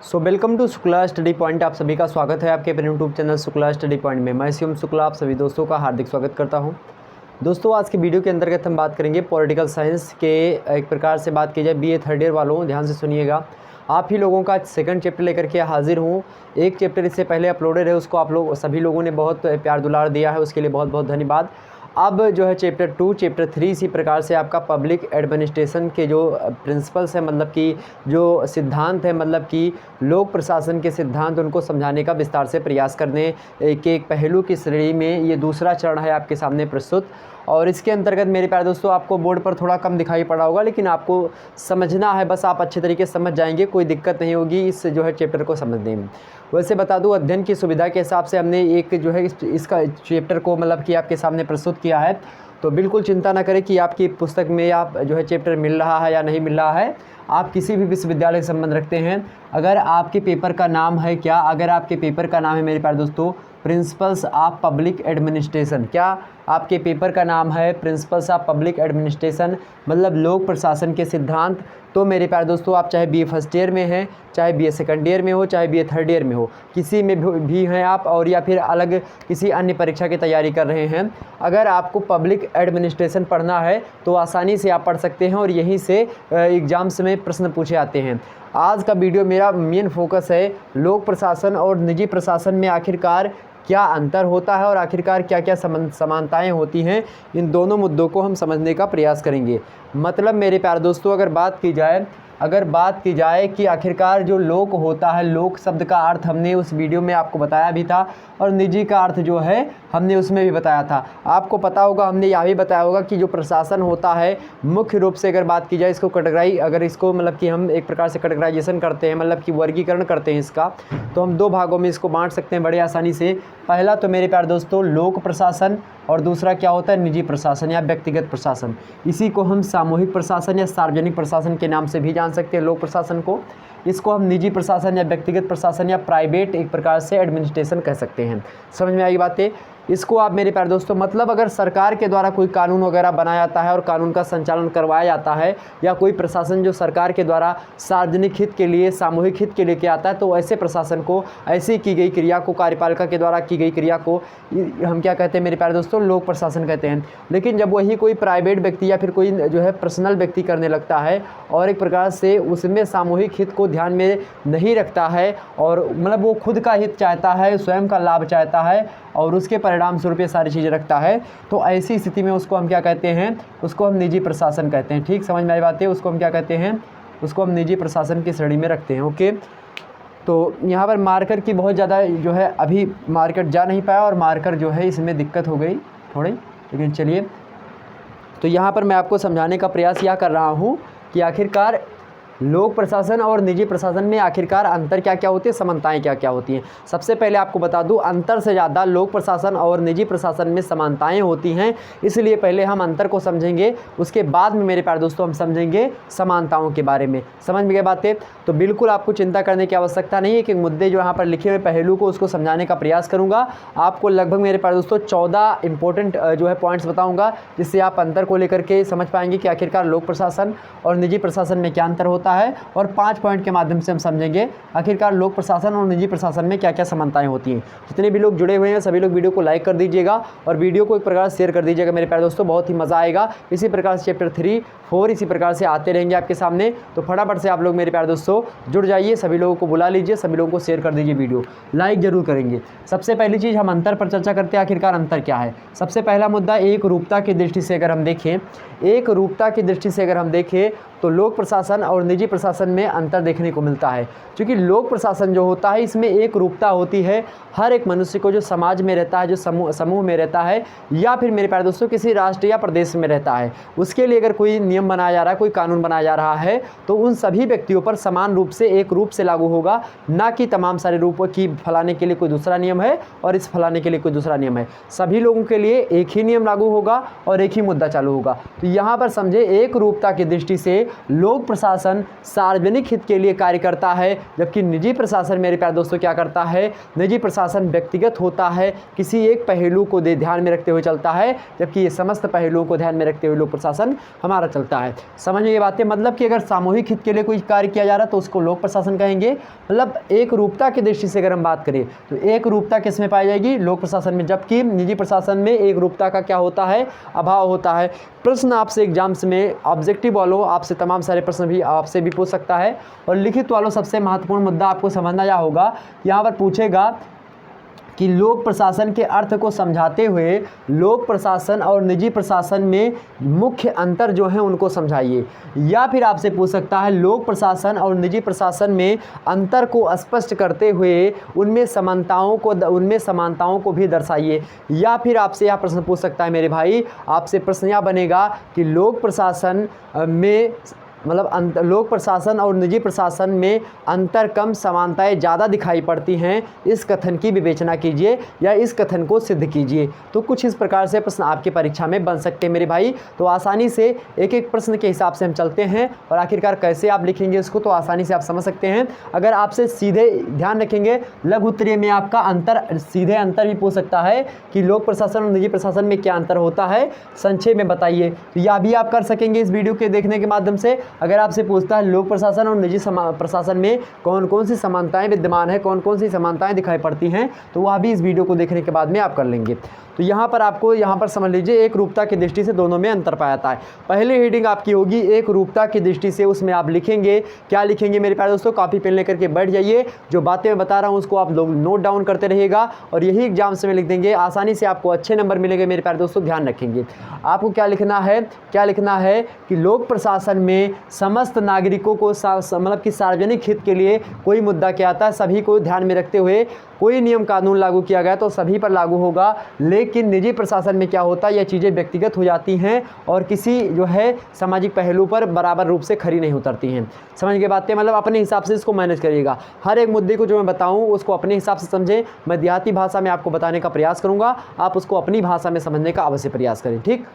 Welcome to Shukla study point. आप सभी का स्वागत है आपके अपने YouTube channel Shukla study point में। मैं शिवम शुक्ला आप सभी दोस्तों का हार्दिक स्वागत करता हूं। दोस्तों, आज की वीडियो के अंतर्गत हम बात करेंगे पॉलिटिकल साइंस के एक प्रकार से बात की जाए बीए थर्ड ईयर वालों, ध्यान से सुनिएगा। आप ही लोगों का सेकंड चैप्टर लेकर के हाजिर हूँ। एक चैप्टर इससे पहले अपलोडेड है, उसको आप लोग सभी लोगों ने बहुत प्यार दुलार दिया है, उसके लिए बहुत बहुत धन्यवाद। अब जो है चैप्टर 2 चैप्टर 3 इसी प्रकार से आपका पब्लिक एडमिनिस्ट्रेशन के जो प्रिंसिपल्स हैं, मतलब कि जो सिद्धांत हैं, मतलब कि लोक प्रशासन के सिद्धांत, उनको समझाने का विस्तार से प्रयास करने के एक पहलू की श्रेणी में ये दूसरा चरण है आपके सामने प्रस्तुत। और इसके अंतर्गत मेरे प्यारे दोस्तों, आपको बोर्ड पर थोड़ा कम दिखाई पड़ा होगा, लेकिन आपको समझना है, बस आप अच्छे तरीके से समझ जाएंगे, कोई दिक्कत नहीं होगी इस जो है चैप्टर को समझने में। वैसे बता दूं, अध्ययन की सुविधा के हिसाब से हमने एक जो है इसका चैप्टर को मतलब कि आपके सामने प्रस्तुत किया है, तो बिल्कुल चिंता ना करें कि आपकी पुस्तक में आप जो है चैप्टर मिल रहा है या नहीं मिल रहा है। आप किसी भी विश्वविद्यालय से संबंध रखते हैं, अगर आपके पेपर का नाम है क्या, अगर आपके पेपर का नाम है मेरे प्यारे दोस्तों प्रिंसिपल्स ऑफ पब्लिक एडमिनिस्ट्रेशन, क्या आपके पेपर का नाम है प्रिंसिपल्स ऑफ पब्लिक एडमिनिस्ट्रेशन मतलब लोक प्रशासन के सिद्धांत, तो मेरे प्यारे दोस्तों आप चाहे बीए फर्स्ट ईयर में हैं, चाहे बीए सेकंड ईयर में हो, चाहे बीए थर्ड ईयर में हो, किसी में भी हैं आप, और या फिर अलग किसी अन्य परीक्षा की तैयारी कर रहे हैं, अगर आपको पब्लिक एडमिनिस्ट्रेशन पढ़ना है तो आसानी से आप पढ़ सकते हैं और यहीं से एग्ज़ाम्स में प्रश्न पूछे आते हैं। आज का वीडियो मेरा मेन फोकस है लोक प्रशासन और निजी प्रशासन में आखिरकार क्या अंतर होता है और आखिरकार क्या क्या समानताएं होती हैं, इन दोनों मुद्दों को हम समझने का प्रयास करेंगे। मतलब मेरे प्यारे दोस्तों, अगर बात की जाए कि आखिरकार जो लोक होता है, लोक शब्द का अर्थ हमने उस वीडियो में आपको बताया भी था, और निजी का अर्थ जो है हमने उसमें भी बताया था। आपको पता होगा, हमने यह भी बताया होगा कि जो प्रशासन होता है मुख्य रूप से अगर बात की जाए इसको अगर इसको मतलब कि हम एक प्रकार से कैटेगराइजेशन करते हैं, मतलब कि वर्गीकरण करते हैं इसका, तो हम दो भागों में इसको बांट सकते हैं बड़े आसानी से। पहला तो मेरे प्यारे दोस्तों लोक प्रशासन, और दूसरा क्या होता है निजी प्रशासन या व्यक्तिगत प्रशासन। इसी को हम सामूहिक प्रशासन या सार्वजनिक प्रशासन के नाम से भी जान सकते हैं लोक प्रशासन को। इसको हम निजी प्रशासन या व्यक्तिगत प्रशासन या प्राइवेट एक प्रकार से एडमिनिस्ट्रेशन कह सकते हैं। समझ में आई बातें? इसको आप मेरे प्यारे दोस्तों, मतलब अगर सरकार के द्वारा कोई कानून वगैरह बनाया जाता है और कानून का संचालन करवाया जाता है, या कोई प्रशासन जो सरकार के द्वारा सार्वजनिक हित के लिए, सामूहिक हित के लिए किया आता है, तो ऐसे प्रशासन को, ऐसी की गई क्रिया को, कार्यपालिका के द्वारा की गई क्रिया को हम क्या कहते हैं मेरे प्यारे दोस्तों, लोक प्रशासन कहते हैं। लेकिन जब वही कोई प्राइवेट व्यक्ति या फिर कोई जो है पर्सनल व्यक्ति करने लगता है और एक प्रकार से उसमें सामूहिक हित को ध्यान में नहीं रखता है, और मतलब वो खुद का हित चाहता है, स्वयं का लाभ चाहता है, और उसके परिणाम स्वरूप ये सारी चीज़ें रखता है, तो ऐसी स्थिति में उसको हम क्या कहते हैं, उसको हम निजी प्रशासन कहते हैं। ठीक समझ में आई बात है? उसको हम क्या कहते हैं, उसको हम निजी प्रशासन की श्रेणी में रखते हैं। ओके, तो यहाँ पर मार्कर की बहुत ज़्यादा जो है अभी मार्कर जा नहीं पाया, और मार्कर जो है इसमें दिक्कत हो गई थोड़ी, लेकिन चलिए। तो यहाँ पर मैं आपको समझाने का प्रयास यह कर रहा हूँ कि आखिरकार लोक प्रशासन और निजी प्रशासन में आखिरकार अंतर क्या क्या होती है, समानताएं क्या क्या होती हैं। सबसे पहले आपको बता दूं, अंतर से ज़्यादा लोक प्रशासन और निजी प्रशासन में समानताएं होती हैं, इसलिए पहले हम अंतर को समझेंगे, उसके बाद में मेरे प्यारे दोस्तों हम समझेंगे समानताओं के बारे में। समझ में गई बातें? तो बिल्कुल आपको चिंता करने की आवश्यकता नहीं है कि मुद्दे जो यहाँ पर लिखे हुए पहलू को उसको समझाने का प्रयास करूँगा। आपको लगभग मेरे प्यारे दोस्तों 14 इंपॉर्टेंट जो है पॉइंट्स बताऊँगा, जिससे आप अंतर को लेकर के समझ पाएंगे कि आखिरकार लोक प्रशासन और निजी प्रशासन में क्या अंतर होता है, और 5 पॉइंट के माध्यम से हम समझेंगे आखिरकार लोक प्रशासन और निजी प्रशासन में क्या क्या समानताएं होती हैं। जितने भी लोग जुड़े हुए हैं सभी लोग वीडियो को लाइक कर दीजिएगा और वीडियो को एक प्रकार शेयर कर दीजिएगा मेरे प्यारे दोस्तों, बहुत ही मज़ा आएगा। इसी प्रकार से चैप्टर 3, 4 इसी प्रकार से आते रहेंगे आपके सामने, तो फटाफट से आप लोग मेरे प्यारे दोस्तों जुड़ जाइए, सभी लोगों को बुला लीजिए, सभी लोगों को शेयर कर दीजिए, वीडियो लाइक जरूर करेंगे। सबसे पहली चीज़ हम अंतर पर चर्चा करते हैं, आखिरकार अंतर क्या है। सबसे पहला मुद्दा एक रूपता की दृष्टि से अगर हम देखें, एक रूपता की दृष्टि से अगर हम देखें तो लोक प्रशासन और निजी प्रशासन में अंतर देखने को मिलता है। क्योंकि लोक प्रशासन जो होता है इसमें एक रूपता होती है, हर एक मनुष्य को जो समाज में रहता है, जो समूह में रहता है, या फिर मेरे प्यारे दोस्तों किसी राष्ट्र या प्रदेश में रहता है, उसके लिए अगर कोई नियम बनाया जा रहा है, कोई कानून बनाया जा रहा है, तो उन सभी व्यक्तियों पर समान रूप से एक रूप से लागू होगा, ना कि तमाम सारे रूपों की फलाने के लिए कोई दूसरा नियम है और इस फलाने के लिए कोई दूसरा नियम है। सभी लोगों के लिए एक ही नियम लागू होगा और एक ही मुद्दा चालू होगा। तो यहाँ पर समझे एक रूपता की दृष्टि से लोक प्रशासन सार्वजनिक हित के लिए कार्य करता है, जबकि निजी प्रशासन मेरे प्यारे दोस्तों क्या करता है, निजी प्रशासन व्यक्तिगत होता है, किसी एक पहलू को ध्यान में रखते हुए चलता है, जबकि ये समस्त पहलुओं को ध्यान में रखते हुए लोक प्रशासन हमारा चलता है। समझ में ये बातें, मतलब कि अगर सामूहिक हित के लिए कोई कार्य किया जा रहा है तो उसको लोक प्रशासन कहेंगे। मतलब एक रूपता की दृष्टि से अगर हम बात करें तो एक रूपता किस में पाई जाएगी, लोक प्रशासन में, जबकि निजी प्रशासन में एक रूपता का क्या होता है, अभाव होता है। प्रश्न आपसे एग्जाम्स में ऑब्जेक्टिव वालों आपसे तमाम सारे प्रश्न भी आपसे भी पूछ सकता है, और लिखित वालों सबसे महत्वपूर्ण मुद्दा आपको समझना यह होगा, यहाँ पर पूछेगा कि लोक प्रशासन के अर्थ को समझाते हुए लोक प्रशासन और निजी प्रशासन में मुख्य अंतर जो है उनको समझाइए। या फिर आपसे पूछ सकता है लोक प्रशासन और निजी प्रशासन में अंतर को स्पष्ट करते हुए उनमें समानताओं को भी दर्शाइए। या फिर आपसे यह प्रश्न पूछ सकता है मेरे भाई, आपसे प्रश्न यह बनेगा कि लोक प्रशासन में मतलब लोक प्रशासन और निजी प्रशासन में अंतर कम, समानताएं ज़्यादा दिखाई पड़ती हैं, इस कथन की विवेचना कीजिए या इस कथन को सिद्ध कीजिए। तो कुछ इस प्रकार से प्रश्न आपके परीक्षा में बन सकते हैं मेरे भाई। तो आसानी से एक एक प्रश्न के हिसाब से हम चलते हैं और आखिरकार कैसे आप लिखेंगे इसको तो आसानी से आप समझ सकते हैं। अगर आपसे सीधे ध्यान रखेंगे लघु उत्तरीय में आपका अंतर, सीधे अंतर भी पूछ सकता है कि लोक प्रशासन और निजी प्रशासन में क्या अंतर होता है, संक्षेप में बताइए। तो यह भी आप कर सकेंगे इस वीडियो के देखने के माध्यम से। अगर आपसे पूछता है लोक प्रशासन और निजी प्रशासन में कौन कौन सी समानताएं विद्यमान है, कौन कौन सी समानताएं दिखाई पड़ती हैं, तो वह भी इस वीडियो को देखने के बाद में आप कर लेंगे। तो यहाँ पर आपको यहाँ पर समझ लीजिए एक रूपता की दृष्टि से दोनों में अंतर पाया जाता है। पहली हेडिंग आपकी होगी एक रूपता की दृष्टि से, उसमें आप लिखेंगे, क्या लिखेंगे मेरे प्यारे दोस्तों, कॉपी पेन लेकर के बैठ जाइए। जो बातें मैं बता रहा हूँ उसको आप लोग नोट डाउन करते रहिएगा और यही एग्जाम्स में लिख देंगे, आसानी से आपको अच्छे नंबर मिलेंगे मेरे प्यारे दोस्तों। ध्यान रखेंगे आपको क्या लिखना है, क्या लिखना है कि लोक प्रशासन में समस्त नागरिकों को मतलब कि सार्वजनिक हित के लिए कोई मुद्दा क्या आता है, सभी को ध्यान में रखते हुए कोई नियम कानून लागू किया गया तो सभी पर लागू होगा। लेकिन निजी प्रशासन में क्या होता है, यह चीज़ें व्यक्तिगत हो जाती हैं और किसी जो है सामाजिक पहलू पर बराबर रूप से खरी नहीं उतरती हैं। समझ के बातें, मतलब अपने हिसाब से इसको मैनेज करिएगा। हर एक मुद्दे को जो मैं बताऊं उसको अपने हिसाब से समझें। मैं देहाती भाषा में आपको बताने का प्रयास करूंगा, आप उसको अपनी भाषा में समझने का अवश्य प्रयास करें, ठीक।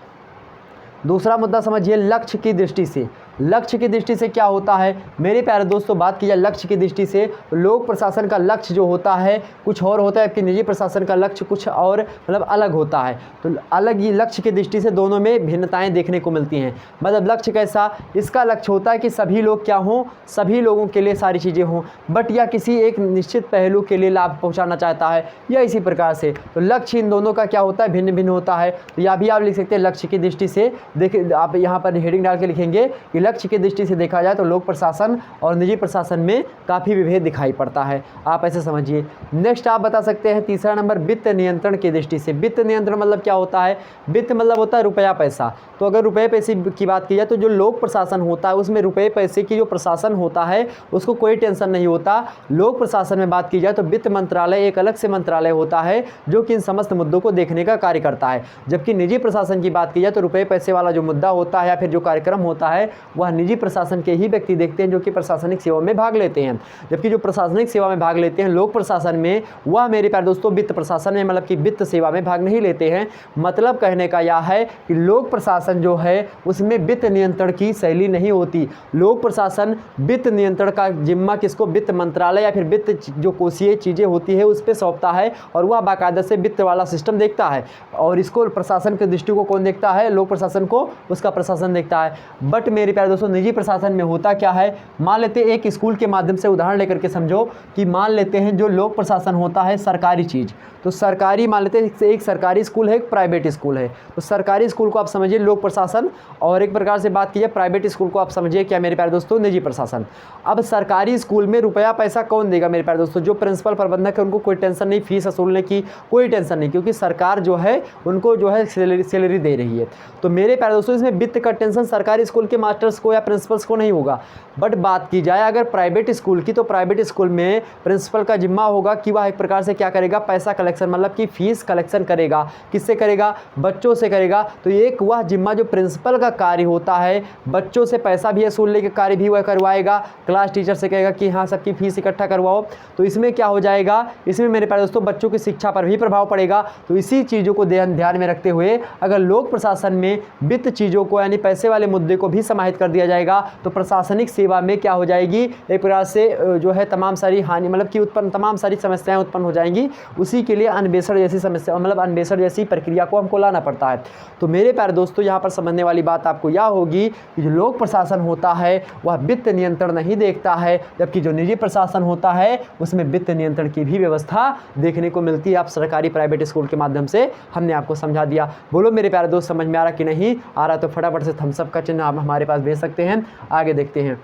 दूसरा मुद्दा समझिए लक्ष्य की दृष्टि से। लक्ष्य की दृष्टि से क्या होता है मेरे प्यारे दोस्तों, बात की जाए लक्ष्य की दृष्टि से, लोक प्रशासन का लक्ष्य जो होता है कुछ और होता है, जबकि निजी प्रशासन का लक्ष्य कुछ और मतलब अलग होता है। तो अलग ही लक्ष्य की दृष्टि से दोनों में भिन्नताएं देखने को मिलती हैं। मतलब लक्ष्य कैसा, इसका लक्ष्य होता है कि सभी लोग क्या हों, सभी लोगों के लिए सारी चीज़ें हों, बट या किसी एक निश्चित पहलू के लिए लाभ पहुँचाना चाहता है या इसी प्रकार से। तो लक्ष्य इन दोनों का क्या होता है, भिन्न भिन्न होता है। तो यह भी आप लिख सकते हैं लक्ष्य की दृष्टि से। देखिए आप यहाँ पर हेडिंग डाल के लिखेंगे कि लक्ष्य की दृष्टि से देखा जाए तो लोक प्रशासन और निजी प्रशासन में काफ़ी विभेद दिखाई पड़ता है, आप ऐसे समझिए। नेक्स्ट आप बता सकते हैं तीसरा नंबर वित्त नियंत्रण की दृष्टि से। वित्त नियंत्रण मतलब क्या होता है, वित्त मतलब होता है रुपया पैसा। तो अगर रुपये पैसे की बात की जाए तो जो लोक प्रशासन होता है उसमें रुपये पैसे की जो प्रशासन होता है उसको कोई टेंशन नहीं होता। लोक प्रशासन में बात की जाए तो वित्त मंत्रालय एक अलग से मंत्रालय होता है जो कि इन समस्त मुद्दों को देखने का कार्य करता है। जबकि निजी प्रशासन की बात की जाए तो रुपये पैसे वाला जो मुद्दा होता है या फिर जो कार्यक्रम होता है वह निजी प्रशासन के ही व्यक्ति देखते हैं जो कि प्रशासनिक सेवा में भाग लेते हैं। जबकि जो प्रशासनिक सेवा में भाग लेते हैं लोक प्रशासन में, वह मेरे प्यारे दोस्तों वित्त प्रशासन में मतलब कि वित्त सेवा में भाग नहीं लेते हैं। मतलब कहने का यह है कि लोक प्रशासन जो है उसमें वित्त नियंत्रण की शैली नहीं होती। लोक प्रशासन वित्त नियंत्रण का जिम्मा किसको, वित्त मंत्रालय या फिर वित्त जो कोषीय चीज़ें होती है उस पर सौंपता है और वह बाकायदा से वित्त वाला सिस्टम देखता है। और इसको प्रशासन के दृष्टि को कौन देखता है, लोक प्रशासन को उसका प्रशासन देखता है। बट मेरे प्यारे दोस्तों निजी प्रशासन में होता क्या है, मान लेते एक स्कूल के माध्यम से उदाहरण लेकर के समझो कि मान लेते हैं जो लोक प्रशासन होता है सरकारी चीज़, तो सरकारी मान लेते हैं एक सरकारी स्कूल है एक प्राइवेट स्कूल है। तो सरकारी स्कूल को आप समझिए लोक प्रशासन और एक प्रकार से बात कीजिए प्राइवेट स्कूल को आप समझिए क्या मेरे प्यारे दोस्तों, निजी प्रशासन। अब सरकारी स्कूल में रुपया पैसा कौन देगा मेरे प्यारे दोस्तों, जो प्रिंसिपल प्रबंधक है उनको कोई टेंशन नहीं, फीस वसूलने की कोई टेंशन नहीं, क्योंकि सरकार जो है उनको जो है सैलरी दे रही है। तो मेरे प्यारे दोस्तों इसमें वित्त का टेंशन सरकारी स्कूल के मास्टर्स को या प्रिंसिपल्स को नहीं होगा। बट बात की जाए अगर प्राइवेट स्कूल की, तो प्राइवेट स्कूल में प्रिंसिपल का जिम्मा होगा कि वह एक प्रकार से क्या करेगा, पैसा कलेक्शन मतलब कि फीस कलेक्शन करेगा। किससे करेगा, बच्चों से करेगा। तो एक वह जिम्मा जो प्रिंसिपल का कार्य होता है, बच्चों से पैसा भी वसूलने के कार्य भी वह करवाएगा। क्लास टीचर से कहेगा कि हाँ सबकी फीस इकट्ठा करवाओ। तो इसमें क्या हो जाएगा, इसमें मेरे प्यारे दोस्तों बच्चों की शिक्षा पर भी प्रभाव पड़ेगा। तो इसी चीज़ों को ध्यान में रखते हुए अगर लोक प्रशासन में वित्त चीज़ों को यानी पैसे वाले मुद्दे को भी समाहित कर दिया जाएगा तो प्रशासनिक सेवा में क्या हो जाएगी, एक प्रकार से जो है तमाम सारी हानि मतलब कि तमाम सारी समस्याएं उत्पन्न हो जाएंगी। उसी के लिए अन्वेषण जैसी समस्या मतलब अन्वेषण जैसी प्रक्रिया को हमको लाना पड़ता है। तो मेरे प्यारे दोस्तों यहाँ पर समझने वाली बात आपको यह होगी कि जो लोक प्रशासन होता है वह वित्त नियंत्रण नहीं देखता है, जबकि जो निजी प्रशासन होता है उसमें वित्त नियंत्रण की भी व्यवस्था देखने को मिलती है। आप सरकारी प्राइवेट स्कूल के माध्यम से हमने आपको समझा दिया। बोलो मेरे प्यारे दोस्त समझ में आ रहा कि नहीं आ रहा? तो फटाफट से थम्स अप का चिन्ह आप हमारे पास भेज सकते हैं। आगे देखते हैं,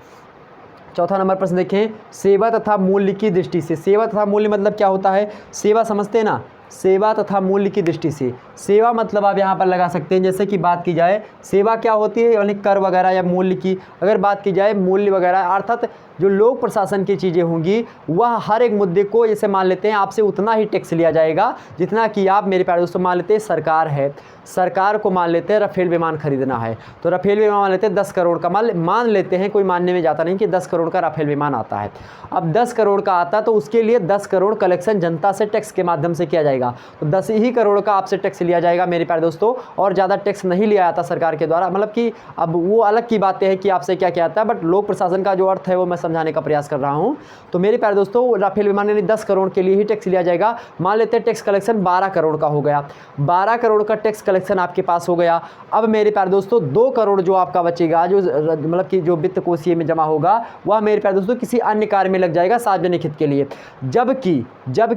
चौथा नंबर प्रश्न देखें, सेवा तथा मूल्य की दृष्टि से। सेवा तथा मूल्य मतलब क्या होता है? सेवा समझते हैं ना, सेवा तथा मूल्य की दृष्टि से। सेवा मतलब आप यहाँ पर लगा सकते हैं, जैसे कि बात की जाए सेवा क्या होती है यानी कर वगैरह या मूल्य की अगर बात की जाए मूल्य वगैरह अर्थात जो लोक प्रशासन की चीज़ें होंगी वह हर एक मुद्दे को जैसे मान लेते हैं आपसे उतना ही टैक्स लिया जाएगा जितना कि आप मेरे प्यारे दोस्तों मान लेते हैं सरकार है, सरकार को मान लेते हैं राफेल विमान खरीदना है तो राफेल विमान मान लेते हैं 10 करोड़ का मान लेते हैं, कोई मानने में जाता नहीं कि 10 करोड़ का राफेल विमान आता है। अब 10 करोड़ का आता तो उसके लिए 10 करोड़ कलेक्शन जनता से टैक्स के माध्यम से किया जाएगा, तो 10 ही करोड़ का आपसे टैक्स लिया जाएगा मेरे प्यारे दोस्तों, और ज़्यादा टैक्स नहीं लिया जाता सरकार के द्वारा। मतलब कि अब वो अलग की बातें हैं कि आपसे क्या क्या आता है, बट लोक प्रशासन का जो अर्थ है वो मैं समझाने का प्रयास कर रहा हूं। तो मेरे प्यारे दोस्तों राफेल विमान यानी 10 करोड़ के लिए ही टैक्स लिया जाएगा। मान लेते हैं टैक्स कलेक्शन 12 करोड़ का हो गया, 12 करोड़ का टैक्स कलेक्शन आपके पास हो गया। अब मेरे प्यारे दोस्तों 2 करोड़ जो आपका बचेगा जो मतलब कि जो वित्त कोषीय में जमा होगा वह मेरे प्यारे दोस्तों किसी अन्य कार्य में लग जाएगा सार्वजनिक हित के लिए। जबकि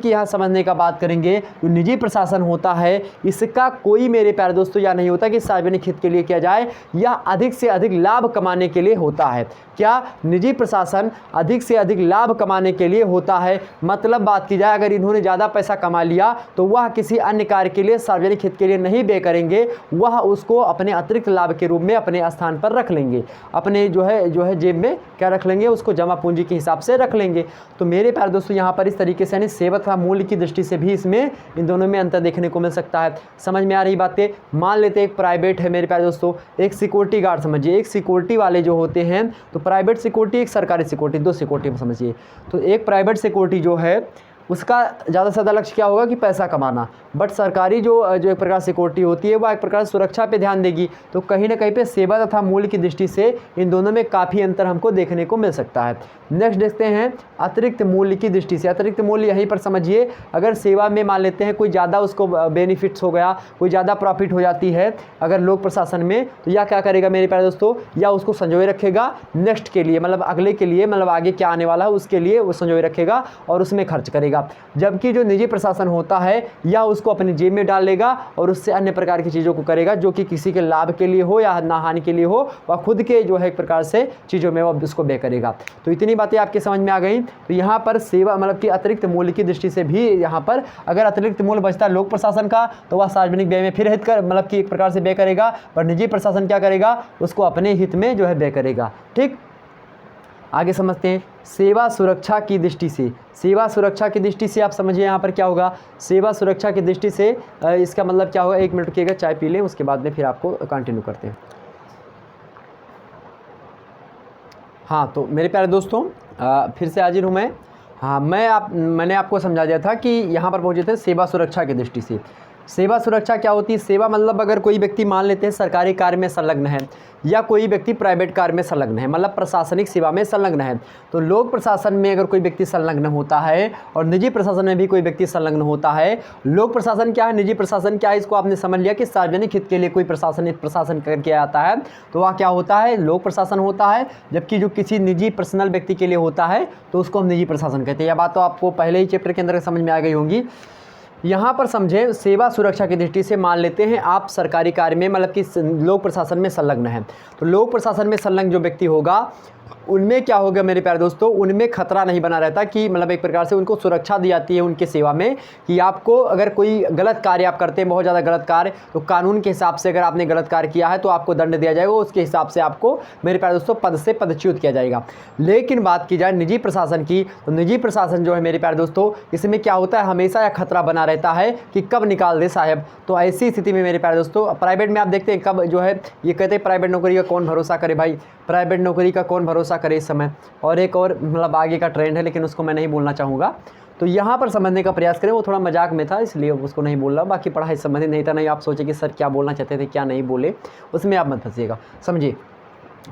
यहाँ समझने का बात करेंगे जो निजी प्रशासन होता है इसका कोई मेरे प्यारे दोस्तों यह नहीं होता कि सार्वजनिक हित के लिए किया जाए, यह अधिक से अधिक लाभ कमाने के लिए होता है। क्या? निजी प्रशासन अधिक से अधिक लाभ कमाने के लिए होता है। मतलब बात की जाए अगर इन्होंने ज़्यादा पैसा कमा लिया तो वह किसी अन्य कार्य के लिए सार्वजनिक हित के लिए नहीं व्यय करेंगे, वह उसको अपने अतिरिक्त लाभ के रूप में अपने स्थान पर रख लेंगे, अपने जो है जेब में क्या रख लेंगे, उसको जमा पूंजी के हिसाब से रख लेंगे। तो मेरे प्यारे दोस्तों यहाँ पर इस तरीके से यानी सेवा तथा मूल्य की दृष्टि से भी इसमें इन दोनों में अंतर देखने को मिल सकता है। समझ में आ रही बातें? मान लेते एक प्राइवेट है मेरे प्यारे दोस्तों, एक सिक्योरिटी गार्ड समझिए, एक सिक्योरिटी वाले जो होते हैं तो प्राइवेट सिक्योरिटी एक सरकारी सिक्योरिटी, 2 सिक्योरिटी समझिए। तो एक प्राइवेट सिक्योरिटी जो है उसका ज़्यादा से ज़्यादा लक्ष्य क्या होगा कि पैसा कमाना, बट सरकारी जो एक प्रकार सिक्योरिटी होती है वह एक प्रकार सुरक्षा पे ध्यान देगी। तो कहीं ना कहीं पे सेवा तथा मूल्य की दृष्टि से इन दोनों में काफ़ी अंतर हमको देखने को मिल सकता है। नेक्स्ट देखते हैं अतिरिक्त मूल्य की दृष्टि से। अतिरिक्त मूल्य यहीं पर समझिए अगर सेवा में मान लेते हैं कोई ज़्यादा उसको बेनिफिट्स हो गया, कोई ज़्यादा प्रॉफिट हो जाती है अगर लोक प्रशासन में, तो यह क्या करेगा मेरे प्यारे दोस्तों, या उसको संजोए रखेगा नेक्स्ट के लिए, मतलब अगले के लिए, मतलब आगे क्या आने वाला है उसके लिए वो संजोए रखेगा और उसमें खर्च करेगा। जबकि जो निजी प्रशासन होता है या उसको अपनी जेब में डाल लेगा और उससे अन्य प्रकार की चीज़ों को करेगा जो कि किसी के लाभ के लिए हो या ना हानि के लिए हो, वह खुद के जो है एक प्रकार से चीज़ों में वह उसको व्यय करेगा। तो इतनी बातें आपके समझ में आ गई। तो यहाँ पर सेवा मतलब कि अतिरिक्त मूल्य की दृष्टि से भी यहाँ पर अगर अतिरिक्त मूल्य बचता है लोक प्रशासन का तो वह सार्वजनिक व्यय में फिर हित कर मतलब कि एक प्रकार से व्यय करेगा, पर निजी प्रशासन क्या करेगा, उसको अपने हित में जो है व्यय करेगा। ठीक, आगे समझते हैं सेवा सुरक्षा की दृष्टि से। सेवा सुरक्षा की दृष्टि से आप समझिए यहाँ पर क्या होगा, सेवा सुरक्षा की दृष्टि से इसका मतलब क्या होगा, 1 मिनट रुकिएगा, चाय पी लें, उसके बाद में फिर आपको कंटिन्यू करते हैं। हाँ तो मेरे प्यारे दोस्तों फिर से हाजिर हूँ मैं। हाँ मैंने आपको समझा दिया था कि यहाँ पर पहुँचे थे सेवा सुरक्षा की दृष्टि से। सेवा सुरक्षा क्या होती है? सेवा मतलब अगर कोई व्यक्ति मान लेते हैं सरकारी कार्य में संलग्न है या कोई व्यक्ति प्राइवेट कार्य में संलग्न है, मतलब प्रशासनिक सेवा में संलग्न है, तो लोक प्रशासन में अगर कोई व्यक्ति संलग्न होता है और निजी प्रशासन में भी कोई व्यक्ति संलग्न होता है। लोक प्रशासन क्या है, निजी प्रशासन क्या है, इसको आपने समझ लिया कि सार्वजनिक हित के लिए कोई प्रशासन करके आता है तो वह क्या होता है, लोक प्रशासन होता है। जबकि जो किसी निजी पर्सनल व्यक्ति के लिए होता है तो उसको हम निजी प्रशासन कहते हैं। यह बात तो आपको पहले ही चैप्टर के अंदर समझ में आ गई होंगी। यहाँ पर समझें सेवा सुरक्षा की दृष्टि से मान लेते हैं आप सरकारी कार्य में मतलब कि लोक प्रशासन में संलग्न है, तो लोक प्रशासन में संलग्न जो व्यक्ति होगा उनमें क्या होगा मेरे प्यारे दोस्तों, उनमें खतरा नहीं बना रहता कि मतलब एक प्रकार से उनको सुरक्षा दी जाती है उनके सेवा में कि आपको अगर कोई गलत कार्य आप करते हैं, बहुत ज़्यादा गलत कार्य, तो कानून के हिसाब से अगर आपने गलत कार्य किया है तो आपको दंड दिया जाएगा, उसके हिसाब से आपको मेरे प्यारे दोस्तों पद से पदच्युत किया जाएगा। लेकिन बात की जाए निजी प्रशासन की, तो निजी प्रशासन जो है मेरे प्यारे दोस्तों इसमें क्या होता है, हमेशा यह खतरा बना रहता है कि कब निकाल दे साहब। तो ऐसी स्थिति में मेरे प्यारे दोस्तों प्राइवेट में आप देखते हैं कब जो है ये कहते हैं प्राइवेट नौकरी का कौन भरोसा करे भाई, प्राइवेट नौकरी का कौन भरोसा करे इस समय। और एक और मतलब आगे का ट्रेंड है लेकिन उसको मैं नहीं बोलना चाहूँगा, तो यहाँ पर समझने का प्रयास करें, वो थोड़ा मजाक में था इसलिए उसको नहीं बोल रहा, बाकी पढ़ाई संबंधित नहीं था। नहीं आप सोचे कि सर क्या बोलना चाहते थे क्या नहीं बोले, उसमें आप मत फंसिएगा। समझिए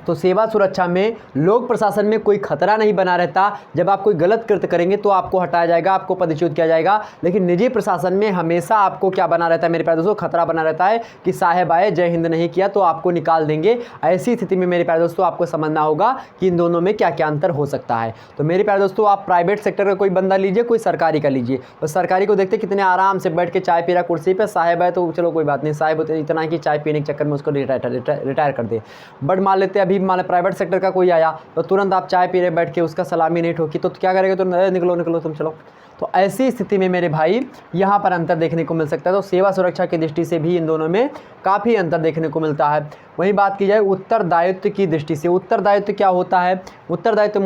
तो सेवा सुरक्षा में लोक प्रशासन में कोई खतरा नहीं बना रहता। जब आप कोई गलत कृत्य करेंगे तो आपको हटाया जाएगा, आपको पदच्युत किया जाएगा। लेकिन निजी प्रशासन में हमेशा आपको क्या बना रहता है मेरे प्यारे दोस्तों, खतरा बना रहता है कि साहेब आए, जय हिंद नहीं किया तो आपको निकाल देंगे। ऐसी स्थिति में मेरे प्यारे दोस्तों आपको समझना होगा कि इन दोनों में क्या क्या अंतर हो सकता है। तो मेरे प्यारे दोस्तों आप प्राइवेट सेक्टर का कोई बंदा लीजिए, कोई सरकारी का लीजिए। तो सरकारी को देखते कितने आराम से बैठ के चाय पी रहा कुर्सी पर, साहेब है तो चलो कोई बात नहीं, साहेब इतना कि चाय पीने के चक्कर में उसको रिटायर कर दे। बट मान लेते अभी मान प्राइवेट सेक्टर का कोई आया तो तुरंत आप चाय पी रहे बैठ के, उसका सलामी नहीं ठोकी तो क्या करेगा, तो निकलो निकलो तुम चलो। तो ऐसी स्थिति में मेरे भाई यहाँ पर अंतर देखने को मिल सकता है। तो सेवा सुरक्षा की दृष्टि से भी इन दोनों में काफ़ी अंतर देखने को मिलता है। वहीं बात की जाए उत्तरदायित्व की दृष्टि से, उत्तरदायित्व क्या होता है, उत्तरदायित्व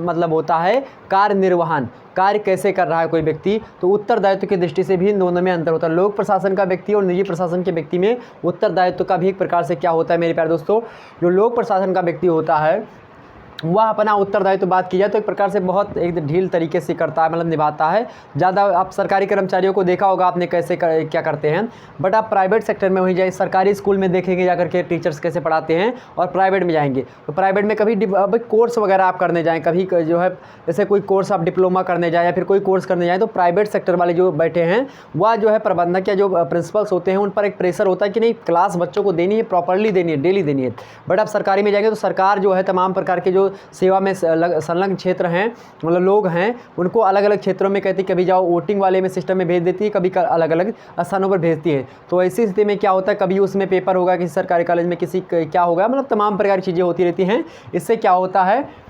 मतलब होता है कार्य निर्वहन, कार्य कैसे कर रहा है कोई व्यक्ति। तो उत्तरदायित्व की दृष्टि से भी इन दोनों में अंतर होता है। लोक प्रशासन का व्यक्ति और निजी प्रशासन के व्यक्ति में उत्तरदायित्व का भी एक प्रकार से क्या होता है मेरे प्यारे दोस्तों, जो लोक प्रशासन का व्यक्ति होता है वह अपना उत्तरदायित्व बात की जाए तो एक प्रकार से बहुत एक ढील तरीके से करता है, मतलब निभाता है ज़्यादा। आप सरकारी कर्मचारियों को देखा होगा आपने कैसे क्या करते हैं। बट आप प्राइवेट सेक्टर में वहीं जाए, सरकारी स्कूल में देखेंगे जाकर के टीचर्स कैसे पढ़ाते हैं, और प्राइवेट में जाएंगे तो प्राइवेट में कभी कोर्स वगैरह आप करने जाएँ, कभी जो है जैसे कोई कोर्स आप डिप्लोमा करने जाएँ या फिर कोई कोर्स करने जाएँ, तो प्राइवेट सेक्टर वाले जो बैठे हैं वह जो है प्रबंधक या जो प्रिंसिपल्स होते हैं उन पर एक प्रेशर होता है कि नहीं क्लास बच्चों को देनी है, प्रॉपरली देनी है, डेली देनी है। बट आप सरकारी में जाएंगे तो सरकार जो है तमाम प्रकार के जो सेवा में संलग्न क्षेत्र हैं, मतलब लोग हैं, उनको अलग अलग क्षेत्रों में कहती है, कभी जाओ वोटिंग वाले में सिस्टम में भेज देती है, कभी अलग अलग स्थानों पर भेजती है। तो ऐसी स्थिति में क्या होता है, कभी उसमें पेपर होगा किसी सरकारी कॉलेज में, किसी क्या होगा, मतलब तमाम प्रकार की चीज़ें होती रहती हैं। इससे क्या होता है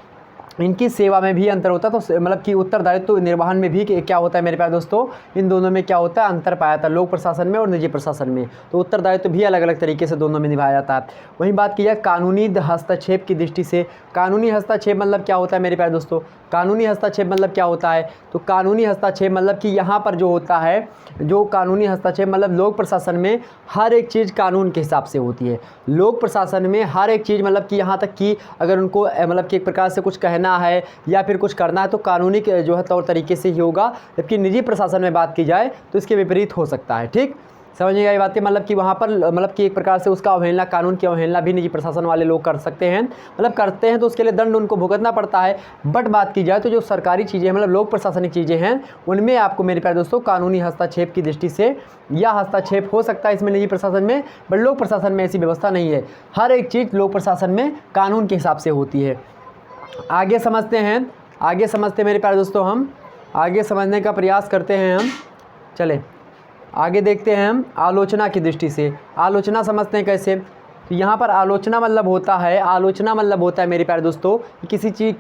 इनकी सेवा में भी अंतर होता है। तो मतलब कि उत्तरदायित्व निर्वहन में भी क्या होता है मेरे प्यारे दोस्तों, इन दोनों में क्या होता है अंतर पाया जाता है, लोक प्रशासन में और निजी प्रशासन में। तो उत्तरदायित्व भी अलग अलग तरीके से दोनों में निभाया जाता है। वहीं बात की जाए कानूनी हस्तक्षेप की दृष्टि से, कानूनी हस्तक्षेप मतलब क्या होता है मेरे प्यारे दोस्तों, कानूनी हस्तक्षेप मतलब क्या होता है, तो कानूनी हस्तक्षेप मतलब कि यहाँ पर जो होता है, जो कानूनी हस्तक्षेप मतलब लोक प्रशासन में हर एक चीज़ कानून के हिसाब से होती है। लोक प्रशासन में हर एक चीज़ मतलब कि यहाँ तक कि अगर उनको मतलब कि एक प्रकार से कुछ कहना है या फिर कुछ करना है तो कानूनी जो है तौर तरीके से ही होगा। जबकि निजी प्रशासन में बात की जाए तो इसके विपरीत हो सकता है। ठीक समझिएगा ये बातें, मतलब कि वहाँ पर मतलब कि एक प्रकार से उसका अवहेलना, कानून की अवहेलना भी निजी प्रशासन वाले लोग कर सकते हैं, मतलब करते हैं तो उसके लिए दंड उनको भुगतना पड़ता है। बट बात की जाए तो जो सरकारी चीज़ें मतलब लोक प्रशासनिक चीज़ें हैं उनमें आपको मेरे प्यारे दोस्तों कानूनी हस्तक्षेप की दृष्टि से या हस्तक्षेप हो सकता है इसमें निजी प्रशासन में, बट लोक प्रशासन में ऐसी व्यवस्था नहीं है। हर एक चीज़ लोक प्रशासन में कानून के हिसाब से होती है। आगे समझते हैं, आगे समझते मेरे प्यारे दोस्तों, हम आगे समझने का प्रयास करते हैं। हम चले आगे देखते हैं हम आलोचना की दृष्टि से। आलोचना समझते हैं कैसे, तो यहाँ पर आलोचना मतलब होता है, आलोचना मतलब होता है मेरे प्यारे दोस्तों किसी चीज़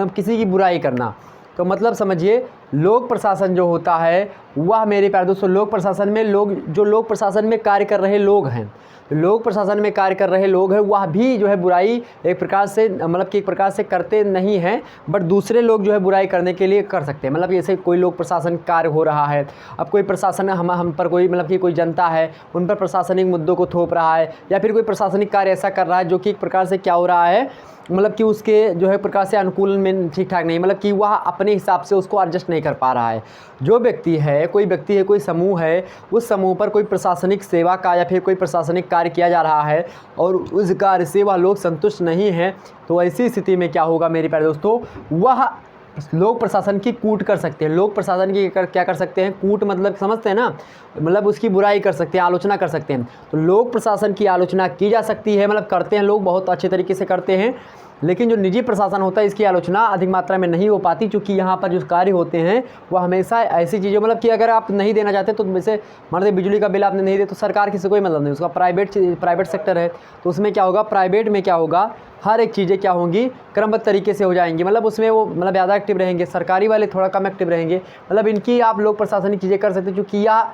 किसी की बुराई करना। तो मतलब समझिए लोक प्रशासन जो होता है वह मेरे प्यारे दोस्तों, लोक प्रशासन में लोक प्रशासन में कार्य कर रहे लोग हैं, लोक प्रशासन में कार्य कर रहे लोग हैं वह भी जो है बुराई एक प्रकार से मतलब कि एक प्रकार से करते नहीं हैं, बट दूसरे लोग जो है बुराई करने के लिए कर सकते हैं। मतलब जैसे कोई लोक प्रशासन कार्य हो रहा है, अब कोई प्रशासन हम पर कोई मतलब कि कोई जनता है उन पर प्रशासनिक मुद्दों को थोप रहा है, या फिर कोई प्रशासनिक कार्य ऐसा कर रहा है जो कि एक प्रकार से क्या हो रहा है, मतलब कि उसके जो है प्रकार से अनुकूल में ठीक ठाक नहीं, मतलब कि वह अपने हिसाब से उसको एडजस्ट नहीं कर पा रहा है। जो व्यक्ति है, कोई समूह है, उस समूह पर कोई प्रशासनिक सेवा का या फिर कोई प्रशासनिक कार्य किया जा रहा है और उस कार्य से वह लोग संतुष्ट नहीं हैं, तो ऐसी स्थिति में क्या होगा मेरे प्यारे दोस्तों, वह लोक प्रशासन की कूट कर सकते हैं। लोक प्रशासन की क्या कर सकते हैं, कूट मतलब समझते हैं ना, मतलब उसकी बुराई कर सकते हैं, आलोचना कर सकते हैं। तो लोक प्रशासन की आलोचना की जा सकती है, मतलब करते हैं लोग, बहुत अच्छे तरीके से करते हैं। लेकिन जो निजी प्रशासन होता है इसकी आलोचना अधिक मात्रा में नहीं हो पाती, क्योंकि यहाँ पर जो कार्य होते हैं वह हमेशा ऐसी चीज़ें, मतलब कि अगर आप नहीं देना चाहते तो जैसे मान लीजिए बिजली का बिल आपने नहीं दिया तो सरकार किसी कोई मतलब नहीं, उसका प्राइवेट सेक्टर है तो उसमें क्या होगा, प्राइवेट में क्या होगा, हर एक चीज़ें क्या होंगी क्रमबद्ध तरीके से हो जाएंगी, मतलब उसमें वो मतलब ज़्यादा एक्टिव रहेंगे, सरकारी वाले थोड़ा कम एक्टिव रहेंगे। मतलब इनकी आप लोक प्रशासनिक चीज़ें कर सकते हैं क्योंकि यह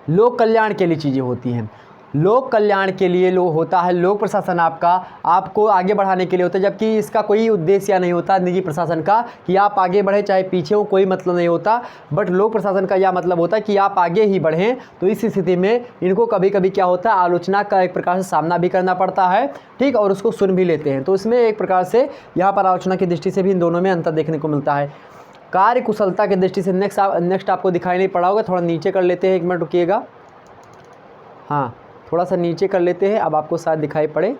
लोक कल्याण के लिए चीज़ें होती हैं, लोक कल्याण के लिए होता है लोक प्रशासन, आपको आगे बढ़ाने के लिए होता है। जबकि इसका कोई उद्देश्य नहीं होता निजी प्रशासन का कि आप आगे बढ़े चाहे पीछे हो, कोई मतलब नहीं होता। बट लोक प्रशासन का यह मतलब होता है कि आप आगे ही बढ़ें। तो इस स्थिति में इनको कभी कभी क्या होता है, आलोचना का एक प्रकार से सामना भी करना पड़ता है, ठीक, और उसको सुन भी लेते हैं। तो इसमें एक प्रकार से यहाँ पर आलोचना की दृष्टि से भी इन दोनों में अंतर देखने को मिलता है। कार्य कुशलता की दृष्टि से नेक्स्ट आपको दिखाई नहीं पड़ा होगा, थोड़ा नीचे कर लेते हैं, 1 मिनट रुकिएगा, हाँ थोड़ा सा नीचे कर लेते हैं, अब आपको शायद दिखाई पड़े,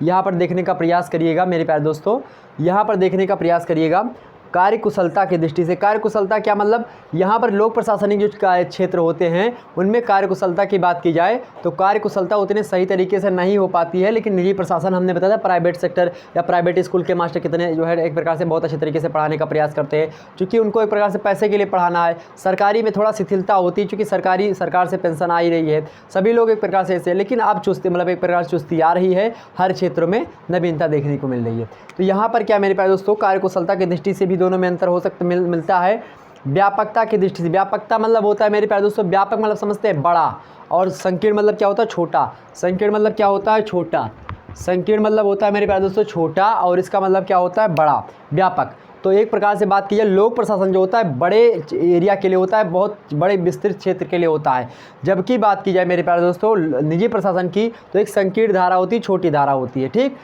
यहाँ पर देखने का प्रयास करिएगा मेरे प्यारे दोस्तों, यहाँ पर देखने का प्रयास करिएगा। कार्यकुशलता की दृष्टि से, कार्यकुशलता क्या मतलब, यहाँ पर लोक प्रशासनिक जो क्षेत्र होते हैं उनमें कार्यकुशलता की बात की जाए तो कार्यकुशलता उतने सही तरीके से नहीं हो पाती है। लेकिन निजी प्रशासन, हमने बताया प्राइवेट सेक्टर या प्राइवेट स्कूल के मास्टर कितने जो है एक प्रकार से बहुत अच्छे तरीके से पढ़ाने का प्रयास करते हैं, क्योंकि उनको एक प्रकार से पैसे के लिए पढ़ाना है। सरकारी में थोड़ा शिथिलता होती है, चूँकि सरकार से पेंशन आ ही रही है, सभी लोग एक प्रकार से ऐसे, लेकिन अब चुस्ती मतलब एक प्रकार से चुस्ती आ रही है, हर क्षेत्रों में नवीनता देखने को मिल रही है। तो यहाँ पर क्या मेरे प्यारे दोस्तों, कार्यकुशलता की दृष्टि से भी दोनों में अंतर हो सकता मिलता है। व्यापकता की दृष्टि से, व्यापकता मतलब होता है मेरे प्यारे दोस्तों, व्यापक मतलब समझते हैं बड़ा, और संकीर्ण मतलब क्या होता है, छोटा। संकीर्ण मतलब क्या होता है, छोटा। संकीर्ण मतलब होता है मेरे प्यारे दोस्तों छोटा, और इसका मतलब क्या होता है, बड़ा। व्यापक तो एक प्रकार से बात की जाए, लोक प्रशासन जो होता है बड़े एरिया के लिए होता है, बहुत बड़े विस्तृत क्षेत्र के लिए होता है। जबकि बात की जाए मेरे प्यारे दोस्तों निजी प्रशासन की, तो एक संकीर्ण धारा होती है, छोटी धारा होती है, ठीक।